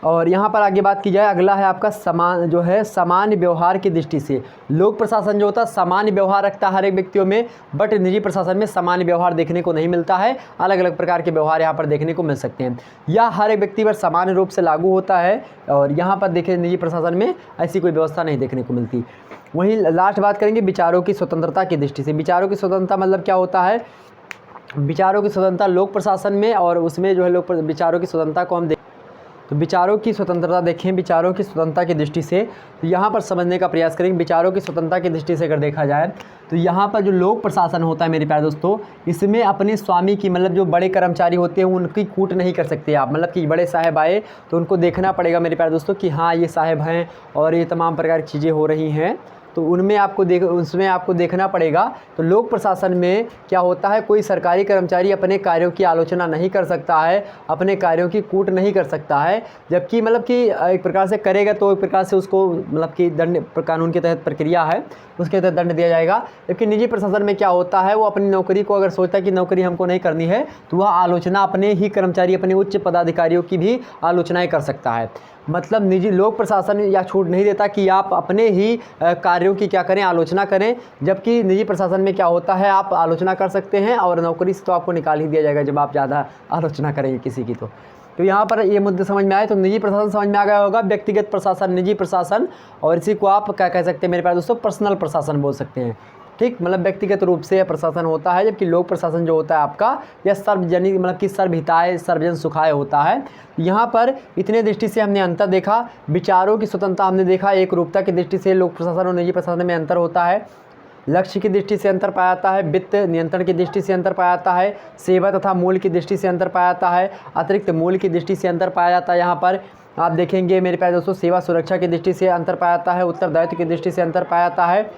और यहाँ पर आगे बात की जाए, अगला है आपका सामान्य व्यवहार की दृष्टि से। लोक प्रशासन जो होता है सामान्य व्यवहार रखता है हर एक व्यक्तियों में, बट निजी प्रशासन में सामान्य व्यवहार देखने को नहीं मिलता है। अलग अलग प्रकार के व्यवहार यहाँ पर देखने को मिल सकते हैं, या हर एक व्यक्ति पर समान रूप से लागू होता है, और यहाँ पर देखें निजी प्रशासन में ऐसी कोई व्यवस्था नहीं देखने को मिलती। वहीं लास्ट बात करेंगे विचारों की स्वतंत्रता की दृष्टि से। विचारों की स्वतंत्रता मतलब क्या होता है, विचारों की स्वतंत्रता लोक प्रशासन में, और उसमें जो है विचारों की स्वतंत्रता को हम तो विचारों की स्वतंत्रता देखें, विचारों की स्वतंत्रता की दृष्टि से तो यहाँ पर समझने का प्रयास करेंगे। विचारों की स्वतंत्रता की दृष्टि से अगर देखा जाए तो यहाँ पर जो लोक प्रशासन होता है मेरे प्यारे दोस्तों, इसमें अपने स्वामी की मतलब जो बड़े कर्मचारी होते हैं उनकी कूट नहीं कर सकते आप। मतलब कि बड़े साहब आए तो उनको देखना पड़ेगा मेरे प्यारे दोस्तों कि हाँ ये साहब हैं और ये तमाम प्रकार की चीज़ें हो रही हैं, तो उसमें आपको देखना पड़ेगा। तो लोक प्रशासन में क्या होता है, कोई सरकारी कर्मचारी अपने कार्यों की आलोचना नहीं कर सकता है, अपने कार्यों की कूट नहीं कर सकता है। जबकि मतलब कि एक प्रकार से करेगा तो एक प्रकार से उसको मतलब कि दंड कानून के तहत प्रक्रिया है, उसके तहत दंड दिया जाएगा। जबकि निजी प्रशासन में क्या होता है, वो अपनी नौकरी को अगर सोचता है कि नौकरी हमको नहीं करनी है, तो वह आलोचना अपने ही कर्मचारी, अपने उच्च पदाधिकारियों की भी आलोचनाएँ कर सकता है। मतलब निजी लोक प्रशासन या छूट नहीं देता कि आप अपने ही कार्यों की क्या करें, आलोचना करें। जबकि निजी प्रशासन में क्या होता है, आप आलोचना कर सकते हैं और नौकरी से तो आपको निकाल ही दिया जाएगा जब आप ज़्यादा आलोचना करेंगे किसी की। तो यहाँ पर ये मुद्दे समझ में आए। तो निजी प्रशासन समझ में आ गया होगा, व्यक्तिगत प्रशासन, निजी प्रशासन, और इसी को आप क्या कह सकते हैं मेरे प्यारे दोस्तों, पर्सनल प्रशासन बोल सकते हैं, ठीक। मतलब व्यक्तिगत रूप से प्रशासन होता है, जबकि लोक प्रशासन जो होता है आपका यह सार्वजनिक मतलब कि सर्वहिताय सर्वजन सुखाय होता है। यहाँ पर इतने दृष्टि से हमने अंतर देखा। विचारों की स्वतंत्रता हमने देखा, एक रूपता की दृष्टि से लोक प्रशासन और निजी प्रशासन में अंतर होता है। लक्ष्य की दृष्टि से अंतर पाया जाता है, वित्त नियंत्रण की दृष्टि से अंतर पाया जाता है, सेवा तथा मूल्य की दृष्टि से अंतर पाया जाता है, अतिरिक्त मूल्य की दृष्टि से अंतर पाया जाता है। यहाँ पर आप देखेंगे मेरे प्यारे दोस्तों, सेवा सुरक्षा की दृष्टि से अंतर पाया जाता है, उत्तरदायित्व की दृष्टि से अंतर पाया जाता है,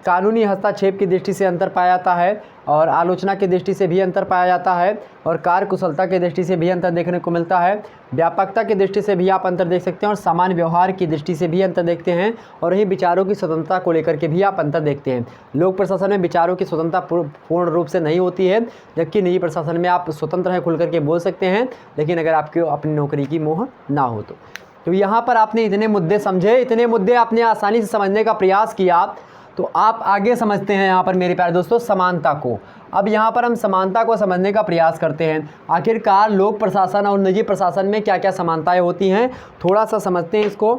कानूनी हस्तक्षेप की दृष्टि से अंतर पाया जाता है, और आलोचना की दृष्टि से भी अंतर पाया जाता है, और कार्यकुशलता की दृष्टि से भी अंतर देखने को मिलता है। व्यापकता की दृष्टि से भी आप अंतर देख सकते हैं, और सामान्य व्यवहार की दृष्टि से भी अंतर देखते हैं, और यही विचारों की स्वतंत्रता को लेकर के भी आप अंतर देखते हैं। लोक प्रशासन में विचारों की स्वतंत्रता पूर्ण रूप से नहीं होती है, जबकि निजी प्रशासन में आप स्वतंत्र हैं, खुल करके बोल सकते हैं, लेकिन अगर आपकी अपनी नौकरी की मोह ना हो तो यहाँ पर आपने इतने मुद्दे समझे, इतने मुद्दे आपने आसानी से समझने का प्रयास किया, तो आप आगे समझते हैं यहाँ पर मेरे प्यारे दोस्तों समानता को। अब यहाँ पर हम समानता को समझने का प्रयास करते हैं, आखिरकार लोक प्रशासन और निजी प्रशासन में क्या क्या समानताएं होती हैं, थोड़ा सा समझते हैं इसको।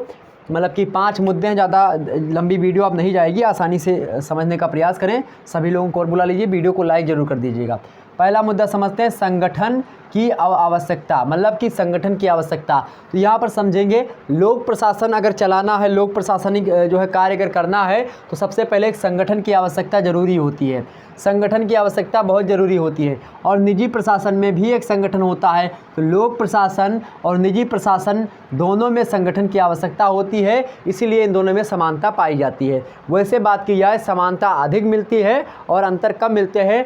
मतलब कि 5 मुद्दे हैं, ज़्यादा लंबी वीडियो अब नहीं जाएगी, आसानी से समझने का प्रयास करें। सभी लोगों को और बुला लीजिए, वीडियो को लाइक ज़रूर कर दीजिएगा। पहला मुद्दा समझते हैं संगठन की आवश्यकता, मतलब कि संगठन की आवश्यकता। तो यहाँ पर समझेंगे, लोक प्रशासन अगर चलाना है, लोक प्रशासनिक जो है कार्य अगर करना है, तो सबसे पहले एक संगठन की आवश्यकता ज़रूरी होती है। संगठन की आवश्यकता बहुत ज़रूरी होती है, और निजी प्रशासन में भी एक संगठन होता है। तो लोक प्रशासन और निजी प्रशासन दोनों में संगठन की आवश्यकता होती है, इसीलिए इन दोनों में समानता पाई जाती है। वैसे बात की जाए, समानता अधिक मिलती है और अंतर कम मिलते हैं।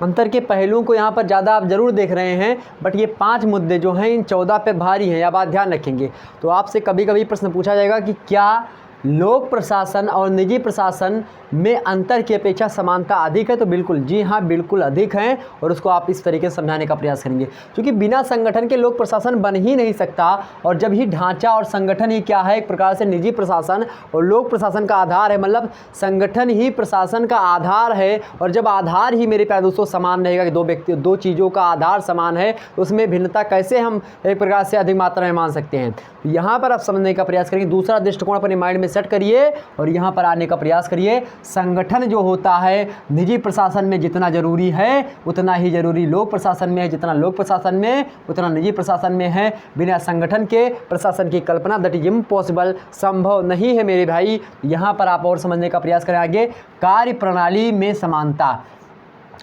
अंतर के पहलुओं को यहाँ पर ज़्यादा आप ज़रूर देख रहे हैं, बट ये 5 मुद्दे जो हैं इन 14 पे भारी हैं, या बात ध्यान रखेंगे। तो आपसे कभी कभी प्रश्न पूछा जाएगा कि क्या लोक प्रशासन और निजी प्रशासन में अंतर की अपेक्षा समानता अधिक है, तो बिल्कुल जी हाँ, बिल्कुल अधिक है। और उसको आप इस तरीके से समझाने का प्रयास करेंगे, क्योंकि बिना संगठन के लोक प्रशासन बन ही नहीं सकता। और जब ही ढांचा और संगठन ही क्या है, एक प्रकार से निजी प्रशासन और लोक प्रशासन का आधार है, मतलब संगठन ही प्रशासन का आधार है। और जब आधार ही मेरे प्यारे दोस्तों समान रहेगा कि दो चीज़ों का आधार समान है, तो उसमें भिन्नता कैसे हम एक प्रकार से अधिक मात्रा में मान सकते हैं। यहाँ पर आप समझने का प्रयास करेंगे, दूसरा दृष्टिकोण अपने माइंड में सेट करिए और यहाँ पर आने का प्रयास करिए। संगठन जो होता है निजी प्रशासन में जितना जरूरी है उतना ही जरूरी लोक प्रशासन में है, जितना लोक प्रशासन में उतना निजी प्रशासन में है। बिना संगठन के प्रशासन की कल्पना दैट इज इम्पॉसिबल, संभव नहीं है मेरे भाई। यहाँ पर आप और समझने का प्रयास करें आगे, कार्य प्रणाली में समानता।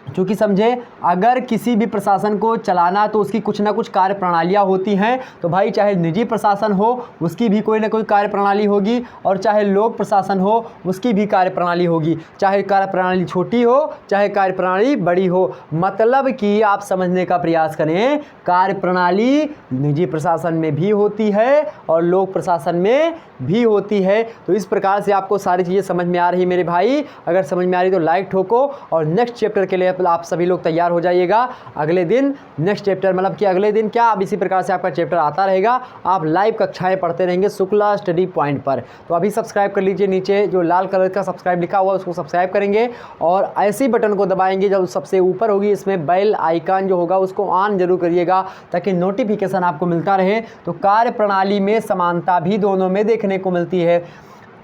क्योंकि समझे, अगर किसी भी प्रशासन को चलाना तो उसकी कुछ ना कुछ कार्य प्रणालियाँ होती हैं। तो भाई चाहे निजी प्रशासन हो उसकी भी कोई ना कोई कार्य प्रणाली होगी, और चाहे लोक प्रशासन हो उसकी भी कार्य प्रणाली होगी। चाहे कार्य प्रणाली छोटी हो चाहे कार्य प्रणाली बड़ी हो, मतलब कि आप समझने का प्रयास करें, कार्य प्रणाली निजी प्रशासन में भी होती है और लोक प्रशासन में भी होती है। तो इस प्रकार से आपको सारी चीज़ें समझ में आ रही मेरे भाई। अगर समझ में आ रही तो लाइक ठोको और नेक्स्ट चैप्टर के लिए आप सभी लोग तैयार हो जाइएगा। अगले दिन नेक्स्ट चैप्टर, मतलब कि अगले दिन क्या, अब इसी प्रकार से आपका चैप्टर आता रहेगा। आप लाइव कक्षाएं पढ़ते रहेंगे शुक्ला स्टडी पॉइंट पर। तो अभी सब्सक्राइब कर लीजिए, नीचे जो लाल कलर का सब्सक्राइब लिखा हुआ है उसको सब्सक्राइब करेंगे और ऐसी बटन को दबाएंगे जब सबसे ऊपर होगी इसमें बेल आइकन जो होगा उसको ऑन जरूर करिएगा, ताकि नोटिफिकेशन आपको मिलता रहे। तो कार्य प्रणाली में समानता भी दोनों में देखने को मिलती है।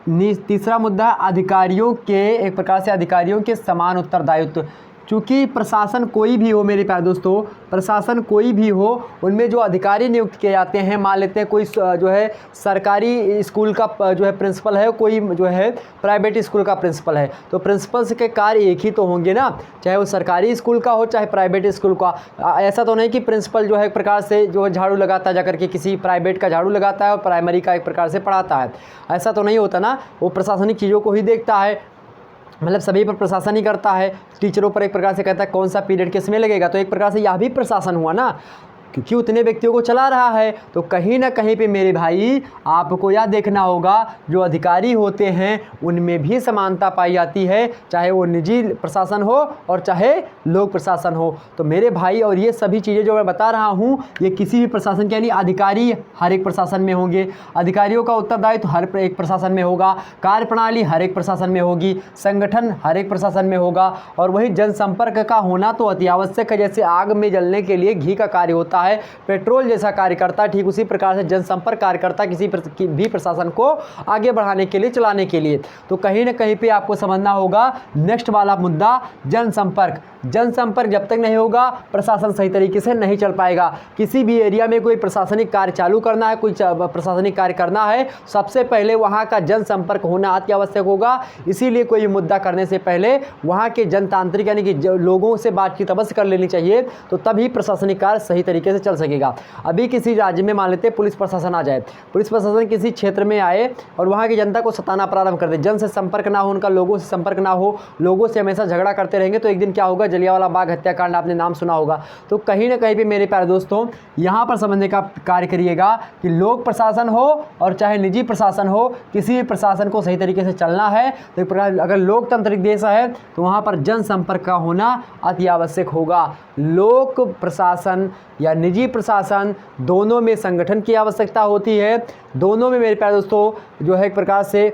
तीसरा मुद्दा, अधिकारियों के एक प्रकार से अधिकारियों के समान उत्तरदायित्व। चूँकि प्रशासन कोई भी हो मेरे प्यारे दोस्तों, प्रशासन कोई भी हो, उनमें जो अधिकारी नियुक्त किए जाते हैं, मान लेते हैं कोई जो है सरकारी स्कूल का जो है प्रिंसिपल है, कोई जो है प्राइवेट स्कूल का प्रिंसिपल है, तो प्रिंसिपल्स के कार्य एक ही तो होंगे ना, चाहे वो सरकारी स्कूल का हो चाहे प्राइवेट स्कूल का। ऐसा तो नहीं कि प्रिंसिपल जो है एक प्रकार से जो है झाड़ू लगाता है जाकर के किसी प्राइवेट का झाड़ू लगाता है और प्राइमरी का एक प्रकार से पढ़ाता है, ऐसा तो नहीं होता ना। वो प्रशासनिक चीज़ों को ही देखता है, मतलब सभी पर प्रशासन ही करता है। टीचरों पर एक प्रकार से कहता है कौन सा पीरियड किस में लगेगा, तो एक प्रकार से यह भी प्रशासन हुआ ना, क्योंकि उतने व्यक्तियों को चला रहा है। तो कहीं ना कहीं पे मेरे भाई आपको यह देखना होगा, जो अधिकारी होते हैं उनमें भी समानता पाई जाती है, चाहे वो निजी प्रशासन हो और चाहे लोक प्रशासन हो। तो मेरे भाई, और ये सभी चीज़ें जो मैं बता रहा हूँ ये किसी भी प्रशासन के, यानी अधिकारी हर एक प्रशासन में होंगे, अधिकारियों का उत्तरदायित्व हर एक प्रशासन में होगा, कार्यप्रणाली हर एक प्रशासन में होगी, संगठन हर एक प्रशासन में होगा, और वही जनसंपर्क का होना तो अति आवश्यक है। जैसे आग में जलने के लिए घी का कार्य होता है, पेट्रोल जैसा कार्य करता है, ठीक उसी प्रकार से जनसंपर्क कार्य करता है किसी भी प्रशासन को आगे बढ़ाने के लिए, चलाने के लिए। तो कहीं ना कहीं पे आपको समझना होगा नेक्स्ट वाला मुद्दा, जनसंपर्क। जनसंपर्क जब तक नहीं होगा प्रशासन सही तरीके से नहीं चल पाएगा। किसी भी एरिया में कोई प्रशासनिक कार्य चालू करना है, कोई प्रशासनिक कार्य करना है, सबसे पहले वहाँ का जनसंपर्क होना अति आवश्यक होगा। इसीलिए कोई मुद्दा करने से पहले वहाँ के जनतांत्रिक यानी कि लोगों से बातचीत अवश्य कर लेनी चाहिए, तो तभी प्रशासनिक कार्य सही तरीके से चल सकेगा। अभी किसी राज्य में मान लेते पुलिस प्रशासन आ जाए, पुलिस प्रशासन किसी क्षेत्र में आए और वहाँ की जनता को सताना प्रारंभ कर दे, जन से संपर्क ना हो, उनका लोगों से संपर्क ना हो, लोगों से हमेशा झगड़ा करते रहेंगे, तो एक दिन क्या होगा, जलियांवाला बाग हत्याकांड आपने नाम सुना होगा। तो कहीं ना कहीं पे मेरे प्यारे दोस्तों यहाँ पर समझने का कार्य करिएगा कि लोक प्रशासन हो और चाहे निजी प्रशासन हो, किसी भी प्रशासन को सही तरीके से चलना है। तो एक प्रकार अगर लोकतांत्रिक देश है तो वहाँ पर जनसंपर्क का होना अति आवश्यक होगा। लोक प्रशासन या निजी प्रशासन दोनों में संगठन की आवश्यकता होती है। दोनों में मेरे प्यारे दोस्तों जो है एक प्रकार से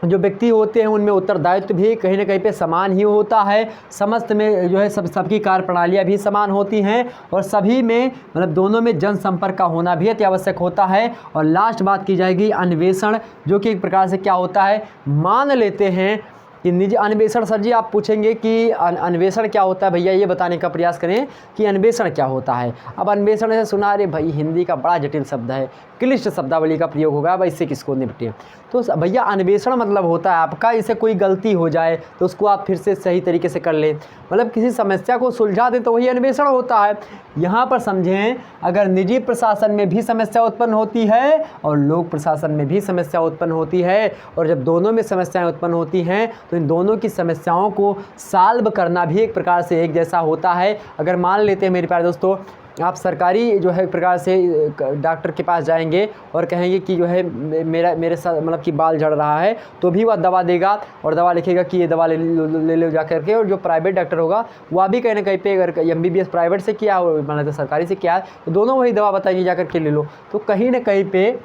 जो व्यक्ति होते हैं उनमें उत्तरदायित्व भी कहीं ना कहीं पे समान ही होता है। समस्त में जो है सबकी कार्य प्रणालियाँ भी समान होती हैं और सभी में मतलब दोनों में जनसंपर्क का होना भी अति आवश्यक होता है। और लास्ट बात की जाएगी अन्वेषण, जो कि एक प्रकार से क्या होता है, मान लेते हैं कि निजी अन्वेषण। सर जी आप पूछेंगे कि अन्वेषण क्या होता है, भैया ये बताने का प्रयास करें कि अन्वेषण क्या होता है। अब अन्वेषण से सुना, अरे भाई हिंदी का बड़ा जटिल शब्द है, क्लिष्ट शब्दावली का प्रयोग होगा, अब इससे किसको निपटे। तो भैया अन्वेषण मतलब होता है आपका, इसे कोई गलती हो जाए तो उसको आप फिर से सही तरीके से कर लें, मतलब किसी समस्या को सुलझा दें, तो वही अन्वेषण होता है। यहाँ पर समझें, अगर निजी प्रशासन में भी समस्या उत्पन्न होती है और लोक प्रशासन में भी समस्या उत्पन्न होती है, और जब दोनों में समस्याएं उत्पन्न होती हैं तो इन दोनों की समस्याओं को सॉल्व करना भी एक प्रकार से एक जैसा होता है। अगर मान लेते हैं मेरे प्यारे दोस्तों आप सरकारी जो है एक प्रकार से डॉक्टर के पास जाएंगे और कहेंगे कि जो है मेरे साथ मतलब कि बाल झड़ रहा है, तो भी वह दवा देगा और दवा लिखेगा कि ये दवा ले लो जा करके। और जो प्राइवेट डॉक्टर होगा वह भी कहीं ना कहीं पे अगर MBBS प्राइवेट से किया हो मतलब तो सरकारी से किया है, तो दोनों वही दवा बताएंगे जा करके ले लो। तो कहीं ना कहीं पे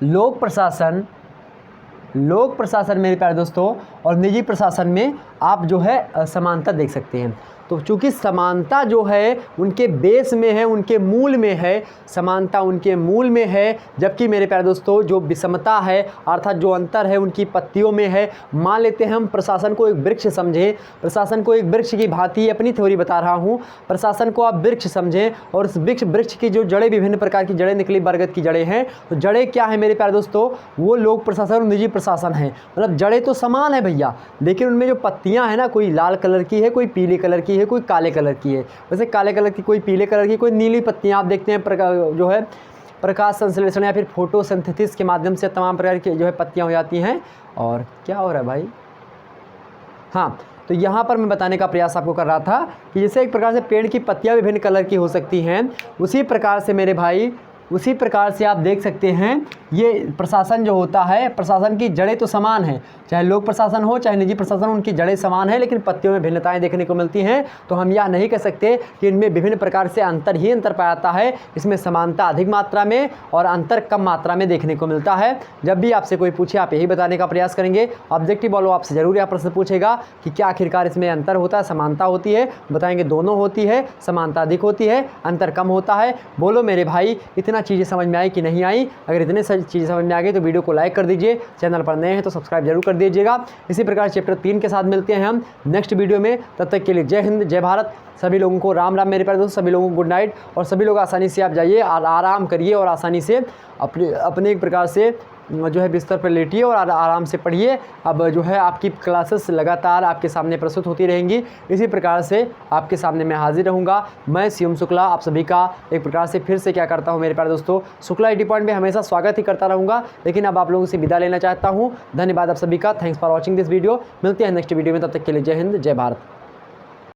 लोक प्रशासन मेरे प्यारे दोस्तों और निजी प्रशासन में आप जो है समानता देख सकते हैं। तो चूँकि समानता जो है उनके बेस में है, उनके मूल में है, समानता उनके मूल में है, जबकि मेरे प्यारे दोस्तों जो विषमता है अर्थात जो अंतर है उनकी पत्तियों में है। मान लेते हैं हम प्रशासन को एक वृक्ष समझें, प्रशासन को एक वृक्ष की भांति अपनी थ्योरी बता रहा हूँ, प्रशासन को आप वृक्ष समझें और उस वृक्ष की जो जड़ें विभिन्न प्रकार की जड़ें निकली, बरगद की जड़ें हैं, तो जड़ें क्या है मेरे प्यारे दोस्तों, वो लोक प्रशासन और निजी प्रशासन है। मतलब जड़ें तो समान है भैया, लेकिन उनमें जो पत्तियाँ हैं ना, कोई लाल कलर की है, कोई पीले कलर की है, कोई काले कलर की है। वैसे काले कलर की, कोई पीले कलर की, कोई नीली पत्तियाँ आप देखते हैं जो है प्रकाश संश्लेषण या फिर फोटोसिंथेसिस के माध्यम से तमाम प्रकार की जो है पत्तियाँ हो जाती हैं। और क्या हो रहा है भाई, हाँ, तो यहाँ पर मैं बताने का प्रयास आपको कर रहा था कि जैसे एक प्रकार से पेड़ की पत्तियाँ विभिन्न कलर की हो सकती हैं, उसी प्रकार से मेरे भाई, उसी प्रकार से आप देख सकते हैं ये प्रशासन जो होता है, प्रशासन की जड़ें तो समान हैं, चाहे लोक प्रशासन हो चाहे निजी प्रशासन, उनकी जड़ें समान हैं, लेकिन पत्तियों में भिन्नताएं देखने को मिलती हैं। तो हम यह नहीं कह सकते कि इनमें विभिन्न प्रकार से अंतर ही अंतर पाया जाता है, इसमें समानता अधिक मात्रा में और अंतर कम मात्रा में देखने को मिलता है। जब भी आपसे कोई पूछे आप यही बताने का प्रयास करेंगे। ऑब्जेक्टिव वालों आपसे जरूर यह प्रश्न पूछेगा कि क्या आखिरकार इसमें अंतर होता है, समानता होती है, बताएंगे दोनों होती है, समानता अधिक होती है, अंतर कम होता है। बोलो मेरे भाई, इतना चीज़ें समझ में आई कि नहीं आई? अगर इतने सारी चीज़ें समझ में आ गई तो वीडियो को लाइक कर दीजिए, चैनल पर नए हैं तो सब्सक्राइब जरूर कर दीजिएगा। इसी प्रकार चैप्टर 3 के साथ मिलते हैं हम नेक्स्ट वीडियो में। तब तक के लिए जय हिंद, जय भारत। सभी लोगों को राम राम मेरे प्यारे दोस्तों, सभी लोगों को गुड नाइट। और सभी लोग आसानी से आप जाइए और आराम करिए और आसानी से अपने एक प्रकार से जो है बिस्तर पर लेटिए और आराम से पढ़िए। अब जो है आपकी क्लासेस लगातार आपके सामने प्रस्तुत होती रहेंगी, इसी प्रकार से आपके सामने मैं हाजिर रहूँगा। मैं शिवम शुक्ला आप सभी का एक प्रकार से फिर से क्या करता हूँ मेरे प्यारे दोस्तों, शुक्ला IT पॉइंट में हमेशा स्वागत ही करता रहूँगा, लेकिन अब आप लोगों से विदा लेना चाहता हूँ। धन्यवाद आप सभी का, thanks for watching this video. मिलते हैं नेक्स्ट वीडियो में, तब तक के लिए जय हिंद, जय भारत।